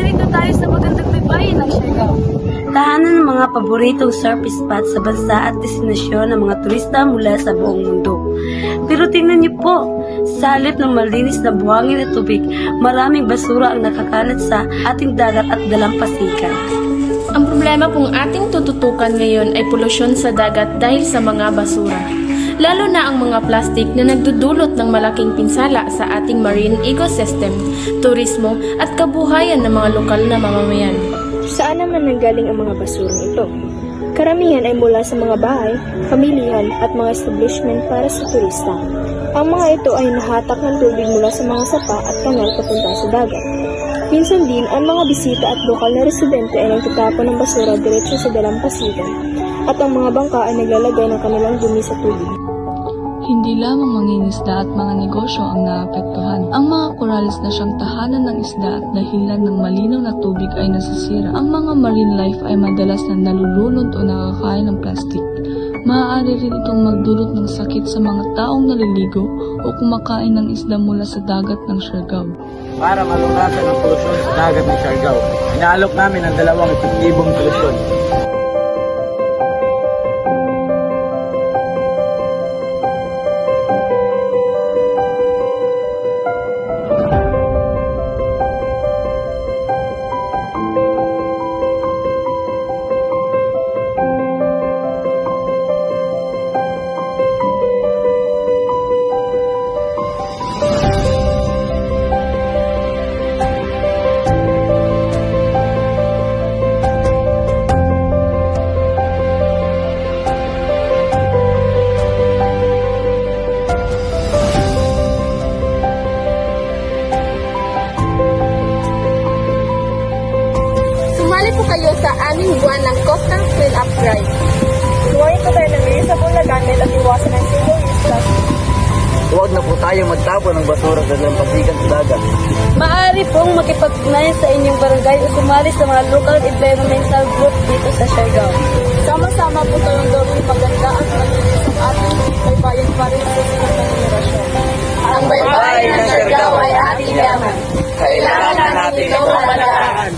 narito tayo sa magandang baybayin ng Siargao. Tahanan ng mga paboritong surf spot sa bansa at destinasyon ng mga turista mula sa buong mundo. Pero tingnan niyo po, sa halip ng malinis na buhangin at tubig, maraming basura ang nakakalat sa ating dagat at dalampasigan. Ang problema pong ating tututukan ngayon ay polusyon sa dagat dahil sa mga basura. Lalo na ang mga plastik na nagdudulot ng malaking pinsala sa ating marine ecosystem, turismo at kabuhayan ng mga lokal na mamamayan. Saan naman nanggaling ang mga basurang ito? Karamihan ay mula sa mga bahay, pamilihan at mga establishment para sa turista. Ang mga ito ay nahatak ng tubig mula sa mga sapa at kanal papunta sa dagat. Minsan din, ang mga bisita at lokal na residente ay nagtatapon ng basura diretso sa dalampasigan at ang mga bangka ay naglalagay ng kanilang dumi sa tubig. Hindi lamang mangingisda at mga negosyo ang naapektuhan. Ang mga corals na siyang tahanan ng isda at dahilan ng malinaw na tubig ay nasisira. Ang mga marine life ay madalas na nalulunod o nakakain ng plastic. Maaari rin itong magdulot ng sakit sa mga taong naliligo o kumakain ng isda mula sa dagat ng Siargao. Para malungkasan ang polusyon sa dagat ng Siargao, inaalok namin ang dalawang epektibong solusyon. Sumali po kayo sa aming buwan ng Coastal Clean Up Drive. Huwain po tayo ng reusable na gamit at iwasan ang single-use plastic. Huwag na po tayo magtapon ng basura sa dalampasigan sa dagat. Maaari pong makipag-ugnayan sa inyong barangay o sumali sa mga local environmental group dito sa Siargao. Sama-sama po tayong gawing paganda at malinis ang ating baybayin para sa susunod na henerasyon. Ang baybayin ng Siargao ay ating yaman. Kailangan natin itong palagaan.